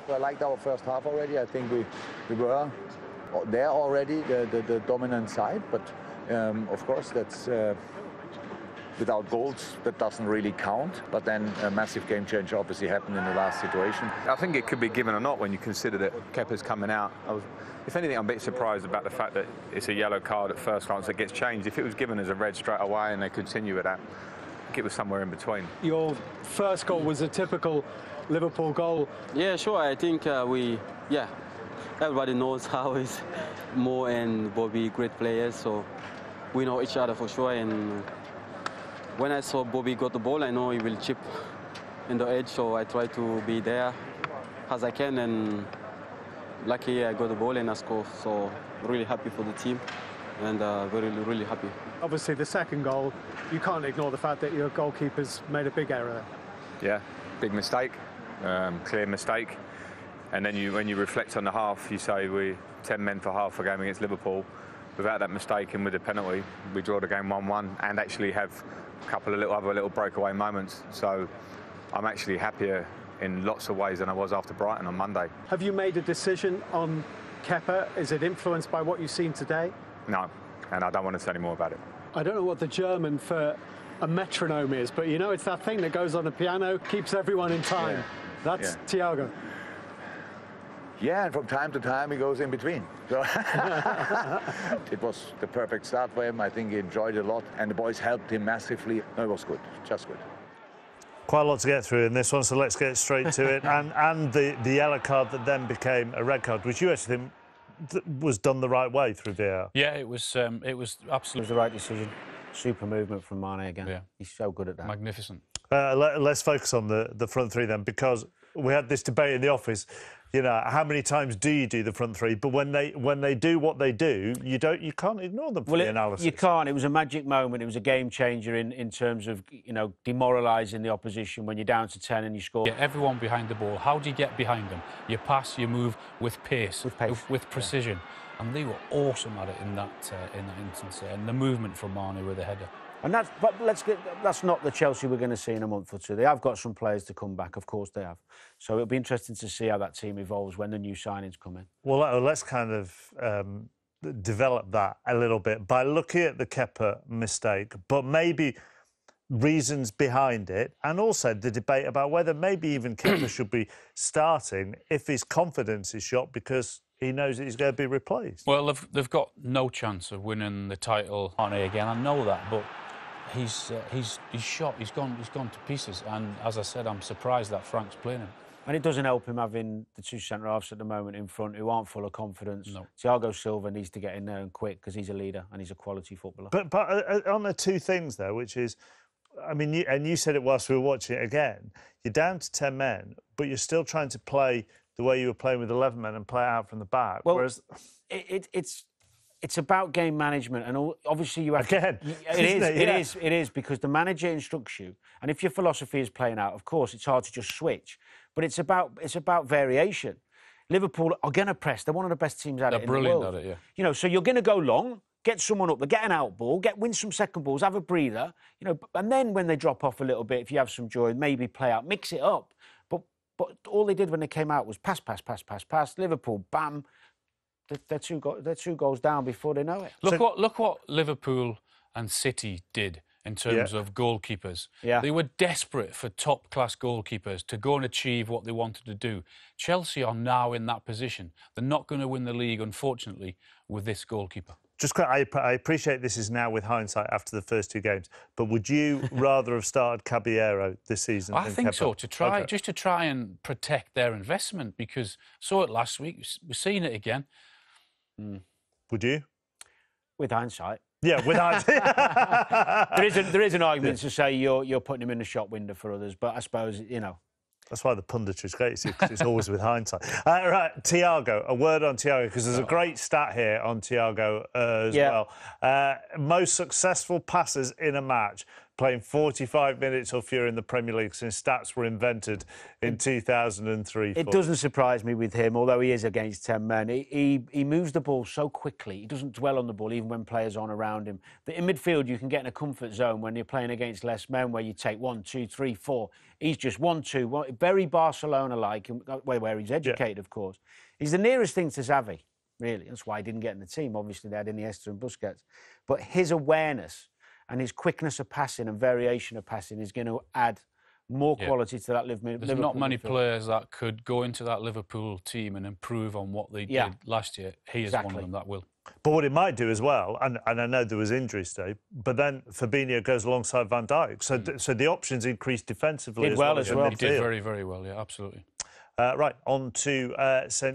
I liked our first half already. I think we were there already, the dominant side, but of course that's without goals that doesn't really count. But then a massive game change obviously happened in the last situation. I think it could be given or not when you consider that Kepa's coming out. If anything, I'm a bit surprised about the fact that it's a yellow card at first glance that gets changed. If it was given as a red straight away and they continue with that, I think it was somewhere in between. Your first goal was a typical Liverpool goal. Yeah, sure. I think everybody knows how is Mo and Bobby great players, so we know each other for sure. And when I saw Bobby got the ball, I know he will chip in the edge, so I try to be there as I can. And lucky I got the ball and I scored, so really happy for the team and really happy. Obviously, the second goal, you can't ignore the fact that your goalkeeper's made a big error. Yeah, big mistake, clear mistake. And then when you reflect on the half, you say we're 10 men for half a game against Liverpool. Without that mistake and with the penalty, we draw the game 1-1 and actually have a couple of other little breakaway moments. So I'm actually happier in lots of ways than I was after Brighton on Monday. Have you made a decision on Kepa? Is it influenced by what you've seen today? No, and I don't want to say any more about it. I don't know what the German for a metronome is, but you know, it's that thing that goes on a piano, keeps everyone in time. Yeah. That's Thiago. Yeah, and from time to time he goes in between. So it was the perfect start for him. I think he enjoyed it a lot, and the boys helped him massively. No, it was good, just good. Quite a lot to get through in this one, so let's get straight to it. And the yellow card that then became a red card, which you actually think was done the right way through VAR. Yeah, it was absolutely... It was the right decision. Super movement from Mane again. Yeah. He's so good at that. Magnificent. Let's focus on the front three then, because we had this debate in the office. You know, how many times do you do the front three? But when they do what they do, you can't ignore them for the analysis. You can't. It was a magic moment. It was a game changer in terms of, you know, demoralising the opposition when you're down to 10 and you score. Yeah, everyone behind the ball. How do you get behind them? You pass, you move with pace, with precision. Yeah. And they were awesome at it in that instance. And the movement from Mane with the header. And that's not the Chelsea we're going to see in a month or two. They have got some players to come back, of course they have. So it'll be interesting to see how that team evolves when the new signings come in. Well, let's kind of develop that a little bit by looking at the Kepa mistake, but maybe reasons behind it, and also the debate about whether maybe even Kepa should be starting if his confidence is shot because he knows that he's going to be replaced. Well, they've got no chance of winning the title. Mane again, I know that, but he's shot. He's gone to pieces. And as I said, I'm surprised that Frank's playing him. And it doesn't help him having the two centre-halves at the moment in front who aren't full of confidence. No. Thiago Silva needs to get in there and quick because he's a leader and he's a quality footballer. But on the two things, though, which is, I mean, you said it whilst we were watching it again, you're down to 10 men, but you're still trying to play the way you were playing with 11 men and play it out from the back. Well, whereas it's about game management, and obviously you have again. It is because the manager instructs you, and if your philosophy is playing out, of course, it's hard to just switch. But it's about variation. Liverpool are going to press. They're one of the best teams at it in the world. They're brilliant at it, yeah. You know, so you're going to go long, get someone up, get an out ball, win some second balls, have a breather, you know, and then when they drop off a little bit, if you have some joy, maybe play out, mix it up. But all they did when they came out was pass. Liverpool, bam, they're two goals down before they know it. Look what Liverpool and City did in terms of goalkeepers. Yeah. They were desperate for top-class goalkeepers to go and achieve what they wanted to do. Chelsea are now in that position. They're not going to win the league, unfortunately, with this goalkeeper. Just quick, I appreciate this is now with hindsight after the first two games, but would you rather have started Caballero this season? I think so, to try and protect their investment, because saw it last week, we're seeing it again. Would you? With hindsight. Yeah, with hindsight. there is an argument to say you're putting him in the shop window for others, but I suppose, you know. That's why the punditry is great, because it's always with hindsight. Right, Thiago, a word on Thiago, because there's a great stat here on Thiago as well. Most successful passes in a match playing 45 minutes or fewer in the Premier League since stats were invented in 2003. It doesn't surprise me with him, although he is against 10 men. He moves the ball so quickly. He doesn't dwell on the ball, even when players are on around him. But in midfield, you can get in a comfort zone when you're playing against less men, where you take 1, 2, 3, 4. He's just 1, 2, 1, very Barcelona-like, where he's educated, of course. He's the nearest thing to Xavi, really. That's why he didn't get in the team. Obviously, they had Iniesta and Busquets. But his awareness and his quickness of passing and variation of passing is going to add more quality to that Liverpool. There's not many players that could go into that Liverpool team and improve on what they did last year. He is one of them that will. But what it might do as well, and I know there was injuries today, but then Fabinho goes alongside Van Dijk. So the options increase defensively He as well. He did very, very well, yeah, absolutely. Right, on to